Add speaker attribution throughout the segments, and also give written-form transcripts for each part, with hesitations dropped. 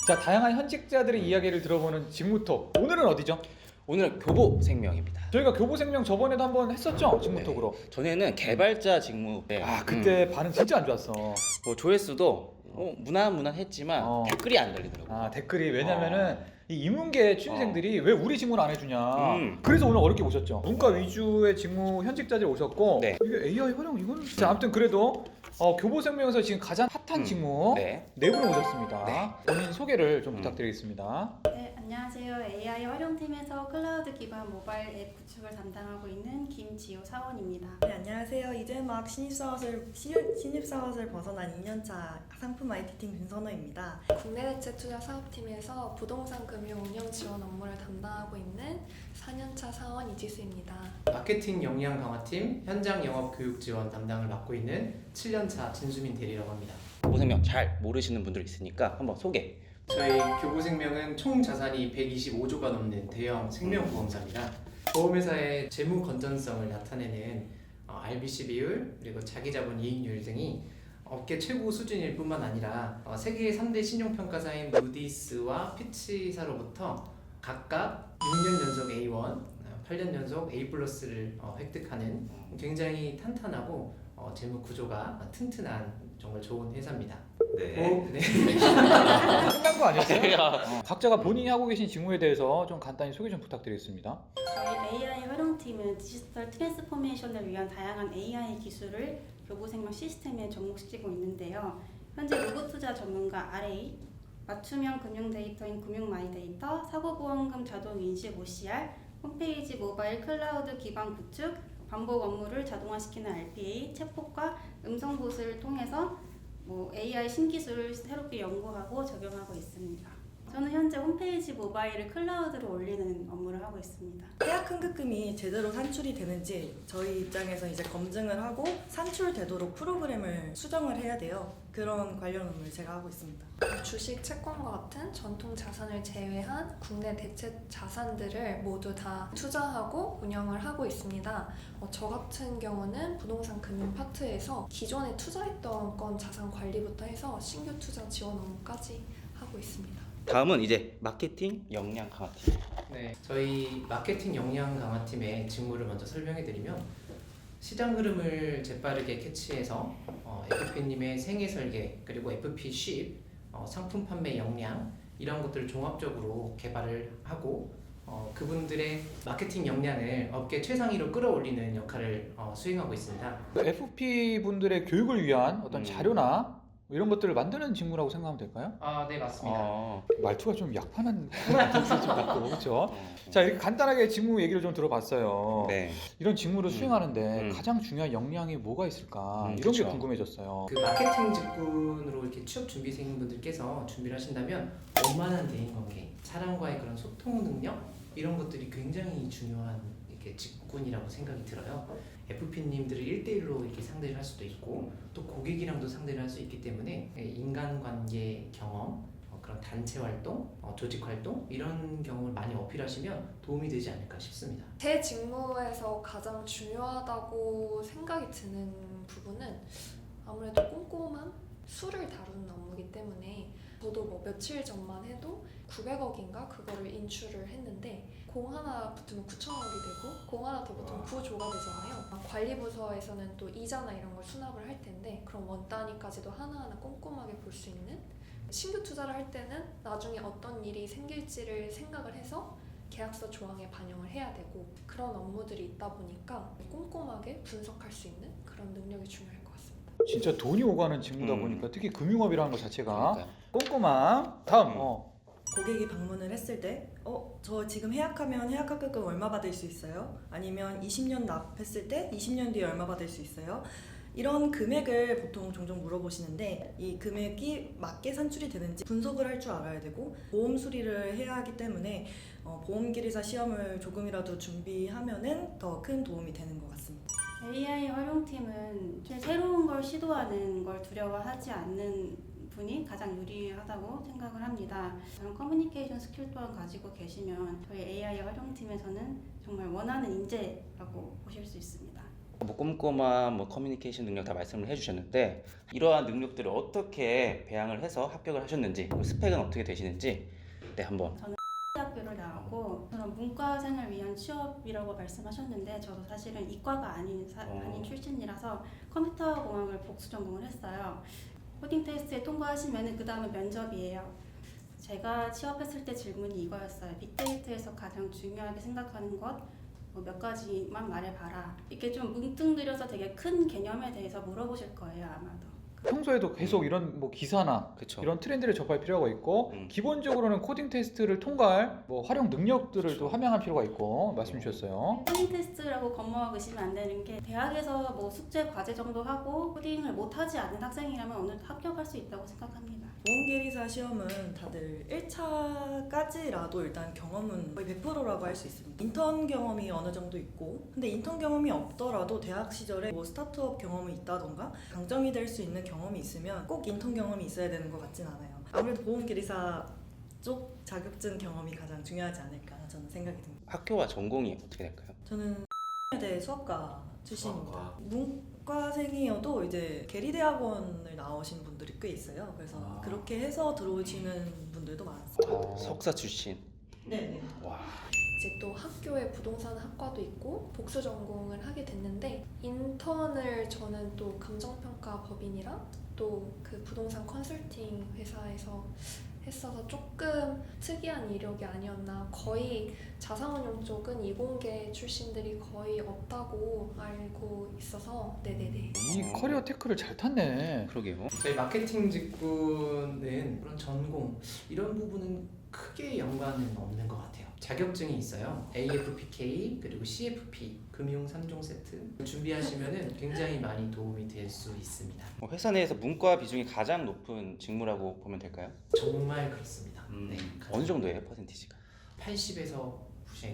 Speaker 1: 자, 다양한 현직자들의 이야기를 들어보는 직무톡. 오늘은 어디죠?
Speaker 2: 오늘 교보생명입니다.
Speaker 1: 저희가 교보생명 저번에도 한번 했었죠? 직무톡으로.
Speaker 2: 전에는 개발자 직무.
Speaker 1: 아, 그때 반응 진짜 안 좋았어.
Speaker 2: 뭐 조회수도 무난무난했지만 댓글이 안 달리더라고요.
Speaker 1: 아, 댓글이 왜냐면은 이 인문계 취준생들이 왜 우리 직무를 안 해주냐.
Speaker 2: 음.
Speaker 1: 그래서 오늘 어렵게 모셨죠. 문과 위주의 직무 현직자들 오셨고
Speaker 2: 네.
Speaker 1: 이게 AI 활용 이거는 자, 아무튼 그래도 교보생명에서 지금 가장 핫한 직무
Speaker 2: 네.
Speaker 1: 네 분을 모셨습니다.
Speaker 2: 네.
Speaker 1: 본인 소개를 좀 부탁드리겠습니다.
Speaker 3: 네, 안녕하세요. AI 활용팀에서 클라우드 기반 모바일 앱 구축을 담당하고 있는 김지호 사원입니다.
Speaker 4: 네, 안녕하세요. 이제 막 신입사원을 벗어난 2년차 상품 IT팀 윤선호입니다.
Speaker 5: 국내 대체 투자 사업팀에서 부동산 금융 운영 지원 업무를 담당하고 있는 4년차 사원 이지수입니다.
Speaker 6: 마케팅 역량 강화팀 현장 영업 교육 지원 담당을 맡고 있는 7년차 진수민 대리라고 합니다.
Speaker 2: 교보생명 잘 모르시는 분들 있으니까 한번 소개.
Speaker 6: 저희 교보생명은 총 자산이 125조가 넘는 대형 생명보험사입니다. 보험회사의 재무 건전성을 나타내는 RBC 비율 그리고 자기자본 이익률 등이 업계 최고 수준일 뿐만 아니라 세계 3대 신용평가사인 무디스와 피치사로부터 각각 6년 연속 A1, 8년 연속 A+를 획득하는 굉장히 탄탄하고 재무 구조가 튼튼한 정말 좋은 회사입니다.
Speaker 2: 네.
Speaker 1: 끝난 거 아니었어요? 각자가 본인이 하고 계신 직무에 대해서 좀 간단히 소개 좀 부탁드리겠습니다.
Speaker 3: 저희 AI 활용팀은 디지털 트랜스포메이션을 위한 다양한 AI 기술을 교보생명 시스템에 접목시키고 있는데요. 현재 로봇 투자 전문가 RA, 맞춤형 금융 데이터인 금융 마이데이터, 사고보험금 자동 인식 OCR, 홈페이지 모바일 클라우드 기반 구축, 반복 업무를 자동화시키는 RPA, 챗봇과 음성봇을 통해서 AI 신기술을 새롭게 연구하고 적용하고 있습니다. 저는 현재 홈페이지 모바일을 클라우드로 올리는 업무를 하고 있습니다.
Speaker 4: 해약 환급금이 제대로 산출이 되는지 저희 입장에서 이제 검증을 하고 산출되도록 프로그램을 수정을 해야 돼요. 그런 관련 업무를 제가 하고 있습니다.
Speaker 5: 주식, 채권과 같은 전통 자산을 제외한 국내 대체 자산들을 모두 다 투자하고 운영을 하고 있습니다. 저 같은 경우는 부동산 금융 파트에서 기존에 투자했던 건 자산 관리부터 해서 신규 투자 지원 업무까지 하고 있습니다.
Speaker 2: 다음은 이제 마케팅 역량 강화팀.
Speaker 6: 네, 저희 마케팅 역량 강화팀의 직무를 먼저 설명해드리면 시장 흐름을 재빠르게 캐치해서 FP님의 생애 설계 그리고 FP 쉽 상품 판매 역량 이런 것들을 종합적으로 개발을 하고 그분들의 마케팅 역량을 업계 최상위로 끌어올리는 역할을 수행하고 있습니다.
Speaker 1: FP 분들의 교육을 위한 어떤 자료나 이런 것들을 만드는 직무라고 생각하면 될까요?
Speaker 6: 네, 맞습니다.
Speaker 1: 말투가 좀 약판한 목소리 좀 같고 그렇죠? 자, 이렇게 간단하게 직무 얘기를 좀 들어봤어요.
Speaker 2: 네.
Speaker 1: 이런 직무를 수행하는데 가장 중요한 역량이 뭐가 있을까 이런 게
Speaker 2: 그쵸.
Speaker 1: 궁금해졌어요.
Speaker 6: 그 마케팅 직군으로 이렇게 취업 준비생분들께서 준비를 하신다면 원만한 대인관계, 사람과의 그런 소통 능력 이런 것들이 굉장히 중요한 이렇게 직군이라고 생각이 들어요. FP님들을 1대1로 이렇게 상대를 할 수도 있고 또 고객이랑도 상대를 할 수 있기 때문에 인간관계 경험, 그런 단체 활동, 조직 활동 이런 경험을 많이 어필하시면 도움이 되지 않을까 싶습니다.
Speaker 5: 제 직무에서 가장 중요하다고 생각이 드는 부분은 아무래도 꼼꼼한 수를 다루는 업무이기 때문에 저도 뭐 며칠 전만 해도 900억인가 그거를 인출을 했는데 공 하나 붙으면 9천억이 되고 공 하나 더 붙으면 9조가 되잖아요. 관리부서에서는 또 이자나 이런 걸 수납을 할 텐데 그런 원 단위까지도 하나하나 꼼꼼하게 볼 수 있는 신규 투자를 할 때는 나중에 어떤 일이 생길지를 생각을 해서 계약서 조항에 반영을 해야 되고 그런 업무들이 있다 보니까 꼼꼼하게 분석할 수 있는 그런 능력이 중요할 것 같습니다.
Speaker 1: 진짜 돈이 오가는 직무다 보니까 특히 금융업이라는 것 자체가
Speaker 2: 그러니까요.
Speaker 1: 꼼꼼함. 다음
Speaker 4: 고객이 방문을 했을 때 저 지금 해약하면 해약합격금 얼마 받을 수 있어요? 아니면 20년 납했을 때 20년 뒤에 얼마 받을 수 있어요? 이런 금액을 보통 종종 물어보시는데 이 금액이 맞게 산출이 되는지 분석을 할 줄 알아야 되고 보험 수리를 해야 하기 때문에 보험기리사 시험을 조금이라도 준비하면은 더 큰 도움이 되는 것 같습니다.
Speaker 3: AI 활용팀은 새로운 걸 시도하는 걸 두려워하지 않는 분이 가장 유리하다고 생각을 합니다. 그런 커뮤니케이션 스킬 또한 가지고 계시면 저희 AI 활용팀에서는 정말 원하는 인재라고 보실 수 있습니다.
Speaker 2: 뭐 꼼꼼한 뭐 커뮤니케이션 능력 다 말씀을 해주셨는데 이러한 능력들을 어떻게 배양을 해서 합격을 하셨는지 그 스펙은 어떻게 되시는지 한번.
Speaker 3: 학교를 나오고 그런 문과생을 위한 취업이라고 말씀하셨는데 저도 사실은 이과가 아닌 출신이라서 컴퓨터공학을 복수 전공을 했어요. 코딩 테스트에 통과하시면 그 다음에 면접이에요. 제가 취업했을 때 질문이 이거였어요. 빅데이터에서 가장 중요하게 생각하는 것 몇 가지만 말해봐라. 이렇게 좀 뭉뚱그려서 되게 큰 개념에 대해서 물어보실 거예요, 아마도.
Speaker 1: 평소에도 계속 이런 뭐 기사나
Speaker 2: 그쵸.
Speaker 1: 이런 트렌드를 접할 필요가 있고 기본적으로는 코딩 테스트를 통과할 뭐 활용 능력들을 또 함양할 필요가 있고 말씀 주셨어요.
Speaker 3: 코딩 테스트라고 겁먹어 의심이 안 되는 게 대학에서 뭐 숙제 과제 정도 하고 코딩을 못하지 않는 학생이라면 어느 정도 합격할 수 있다고 생각합니다.
Speaker 4: 보험계리사 시험은 다들 1차까지라도 일단 경험은 거의 100%라고 할 수 있습니다. 인턴 경험이 어느 정도 있고 근데 인턴 경험이 없더라도 대학 시절에 뭐 스타트업 경험이 있다던가 강점이 될 수 있는 경험이 있으면 꼭 인턴 경험이 있어야 되는 것 같진 않아요. 아무래도 보험계리사 쪽 자격증 경험이 가장 중요하지 않을까 저는 생각이 듭니다.
Speaker 2: 학교와 전공이 어떻게 될까요?
Speaker 4: 저는 대 수학과 출신입니다. 문과생이어도 이제 계리대학원을 나오신 분들이 꽤 있어요. 그래서 그렇게 해서 들어오시는 분들도 많았어요.
Speaker 2: 석사 출신.
Speaker 4: 네.
Speaker 2: 와.
Speaker 5: 이제 또 학교에 부동산 학과도 있고 복수 전공을 하게 됐는데 인턴을 저는 또 감정평가 법인이랑 또 그 부동산 컨설팅 회사에서 했어서 조금 특이한 이력이 아니었나. 거의 자산운용 쪽은 이공계 출신들이 거의 없다고 알고 있어서 네네네.
Speaker 1: 이 커리어 테크를 잘 탔네.
Speaker 2: 그러게요.
Speaker 6: 저희 마케팅 직군은 그런 전공 이런 부분은 크게 연관은 없는 것 같아요. 자격증이 있어요. AFPK 그리고 CFP 금융 3종 세트 준비하시면은 굉장히 많이 도움이 될 수 있습니다.
Speaker 2: 회사 내에서 문과 비중이 가장 높은 직무라고 보면 될까요?
Speaker 6: 정말 그렇습니다. 네,
Speaker 2: 어느 정도예요, 퍼센티지가?
Speaker 6: 80에서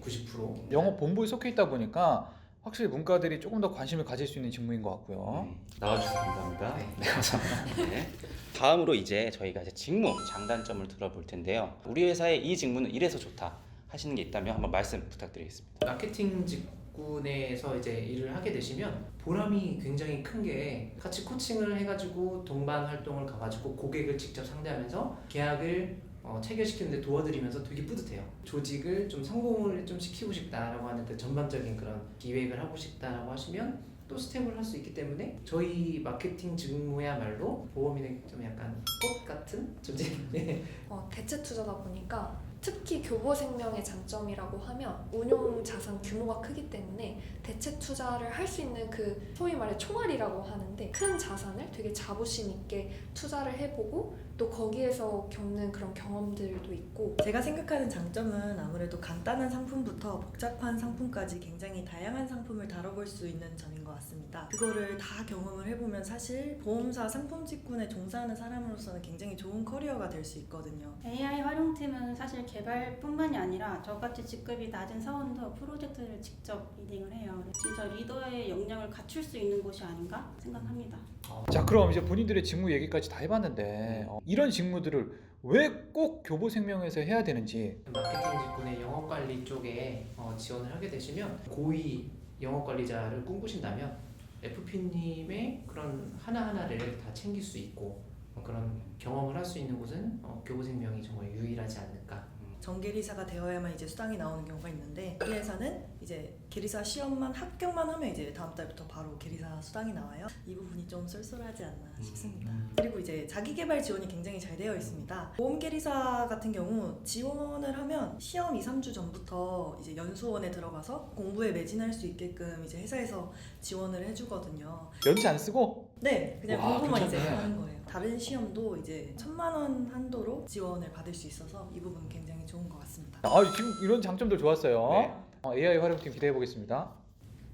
Speaker 6: 90%.
Speaker 1: 영업 본부에 속해 있다 보니까 확실히 문과들이 조금 더 관심을 가질 수 있는 직무인 것 같고요.
Speaker 2: 나와주셔서 감사합니다.
Speaker 6: 네.
Speaker 2: 네, 감사합니다. 네. 다음으로 이제 저희가 직무 장단점을 들어볼 텐데요. 우리 회사의 이 직무는 이래서 좋다 하시는 게 있다면 한번 말씀 부탁드리겠습니다.
Speaker 6: 마케팅 직군에서 이제 일을 하게 되시면 보람이 굉장히 큰 게 같이 코칭을 해가지고 동반 활동을 가가지고 고객을 직접 상대하면서 계약을 체결시키는데 도와드리면서 되게 뿌듯해요. 조직을 좀 성공을 좀 시키고 싶다라고 하는 그 전반적인 그런 기획을 하고 싶다라고 하시면 또 스텝을 할 수 있기 때문에 저희 마케팅 직무야말로 보험인의 좀 약간 꽃 같은 존재. 네.
Speaker 5: 대체 투자다 보니까 특히 교보생명의 장점이라고 하면 운용 자산 규모가 크기 때문에 대체 투자를 할 수 있는 그 소위 말해 총알이라고 하는데 큰 자산을 되게 자부심 있게 투자를 해보고 또 거기에서 겪는 그런 경험들도 있고.
Speaker 4: 제가 생각하는 장점은 아무래도 간단한 상품부터 복잡한 상품까지 굉장히 다양한 상품을 다뤄볼 수 있는 점인 것 같습니다. 그거를 다 경험을 해보면 사실 보험사 상품 직군에 종사하는 사람으로서는 굉장히 좋은 커리어가 될 수 있거든요.
Speaker 3: AI 활용팀은 사실 개발뿐만이 아니라 저같이 직급이 낮은 사원도 프로젝트를 직접 리딩을 해요. 진짜 리더의 역량을 갖출 수 있는 곳이 아닌가 생각합니다.
Speaker 1: 자, 그럼 이제 본인들의 직무 얘기까지 다 해봤는데 이런 직무들을 왜 꼭 교보생명에서 해야 되는지.
Speaker 6: 마케팅 직군의 영업관리 쪽에 지원을 하게 되시면 고위 영업관리자를 꿈꾸신다면 FP님의 그런 하나하나를 다 챙길 수 있고 그런 경험을 할 수 있는 곳은 교보생명이 정말 유일하지 않을까.
Speaker 4: 정계리사가 되어야만 이제 수당이 나오는 경우가 있는데 우리 회사는 이제 계리사 시험만 합격만 하면 이제 다음 달부터 바로 계리사 수당이 나와요. 이 부분이 좀 쏠쏠하지 않나 싶습니다. 그리고 이제 자기개발 지원이 굉장히 잘 되어 있습니다. 보험계리사 같은 경우 지원을 하면 시험 2, 3주 전부터 이제 연수원에 들어가서 공부에 매진할 수 있게끔 이제 회사에서 지원을 해주거든요.
Speaker 1: 연치 안 쓰고?
Speaker 4: 네, 그냥
Speaker 1: 와,
Speaker 4: 공부만 이제
Speaker 1: 괜찮네.
Speaker 4: 하는 거예요. 다른 시험도 이제 1,000만 원 한도로 지원을 받을 수 있어서 이 부분 굉장히 좋은 것 같습니다.
Speaker 1: 지금 이런 장점들 좋았어요.
Speaker 2: 네.
Speaker 1: AI 활용팀 기대해 보겠습니다.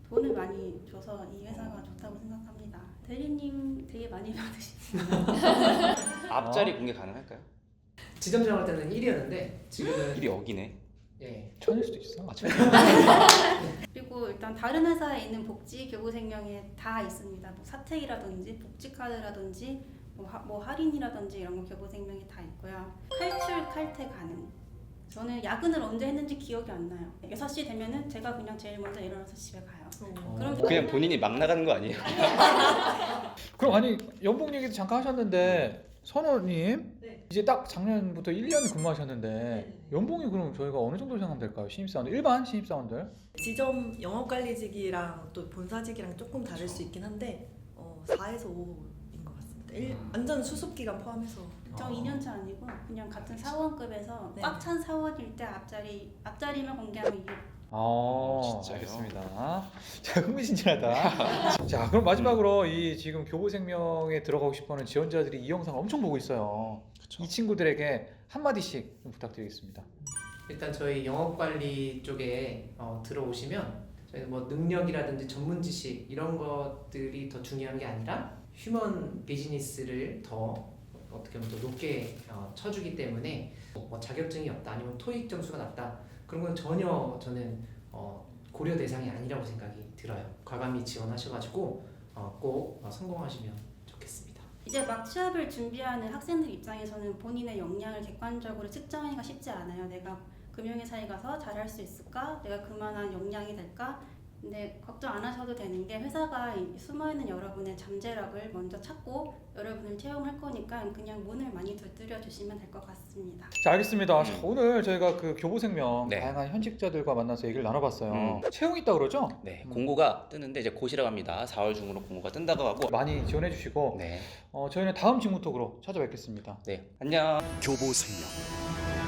Speaker 3: 돈을 많이 줘서 이 회사가 좋다고 생각합니다. 대리님 되게 많이 받으시죠.
Speaker 2: 앞자리 공개 가능할까요?
Speaker 6: 지점 정할 때는 1이었는데 지금은
Speaker 2: 1이 억이네.
Speaker 6: 예.
Speaker 1: 천일 수도 있어.
Speaker 3: 그리고 일단 다른 회사에 있는 복지 교보생명에 다 있습니다. 뭐 사택이라든지 복지카드라든지 뭐 할인이라든지 이런 거 교보생명이 다 있고요. 칼출 칼퇴 가능. 저는 야근을 언제 했는지 기억이 안 나요. 6시 되면은 제가 그냥 제일 먼저 일어나서 집에 가요. 그럼
Speaker 2: 그냥 본인이 막 나가는 거 아니에요?
Speaker 1: 그럼 아니 연봉 얘기도 잠깐 하셨는데 선호님
Speaker 4: 네.
Speaker 1: 이제 딱 작년부터 1년 근무하셨는데 연봉이 그럼 저희가 어느 정도 생각하면 될까요? 신입사원들 일반 신입사원들
Speaker 4: 지점 영업관리직이랑 또 본사직이랑 조금 다를 수 있긴 한데 4에서 5인 것 같습니다. 완전 수습기간 포함해서.
Speaker 3: 저 2년차 아니고 그냥 같은 사원급에서
Speaker 4: 네.
Speaker 3: 꽉 찬 사원일 때 앞자리만 공개하면 2.
Speaker 2: 진짜요?
Speaker 1: 알겠습니다. 자, 흥미진진하다. 자, 그럼 마지막으로 이 지금 교보생명에 들어가고 싶어하는 지원자들이 이 영상을 엄청 보고 있어요. 이 친구들에게 한마디씩 좀 부탁드리겠습니다.
Speaker 6: 일단 저희 영업관리 쪽에 들어오시면 저희 뭐 능력이라든지 전문 지식 이런 것들이 더 중요한 게 아니라 휴먼 비즈니스를 더 어떻게 보면 더 높게 쳐주기 때문에 뭐 자격증이 없다 아니면 토익 점수가 낮다 그런 건 전혀 저는 고려 대상이 아니라고 생각이 들어요. 과감히 지원하셔가지고 꼭 성공하시면 좋겠습니다.
Speaker 3: 이제 막 취업을 준비하는 학생들 입장에서는 본인의 역량을 객관적으로 측정하기가 쉽지 않아요. 내가 금융회사에 가서 잘할 수 있을까? 내가 그만한 역량이 될까? 근데 걱정 안 하셔도 되는 게 회사가 숨어있는 여러분의 잠재력을 먼저 찾고 여러분을 채용할 거니까 그냥 문을 많이 두드려 주시면 될 것 같습니다.
Speaker 1: 자, 알겠습니다. 자, 오늘 저희가 그 교보생명
Speaker 2: 네.
Speaker 1: 다양한 현직자들과 만나서 얘기를 나눠봤어요. 채용 있다 그러죠?
Speaker 2: 네, 공고가 뜨는데 이제 곧이라고 합니다. 4월 중으로 공고가 뜬다고 하고.
Speaker 1: 많이 지원해 주시고
Speaker 2: 네,
Speaker 1: 저희는 다음 직무톡으로 찾아뵙겠습니다.
Speaker 2: 네, 안녕.
Speaker 7: 교보생명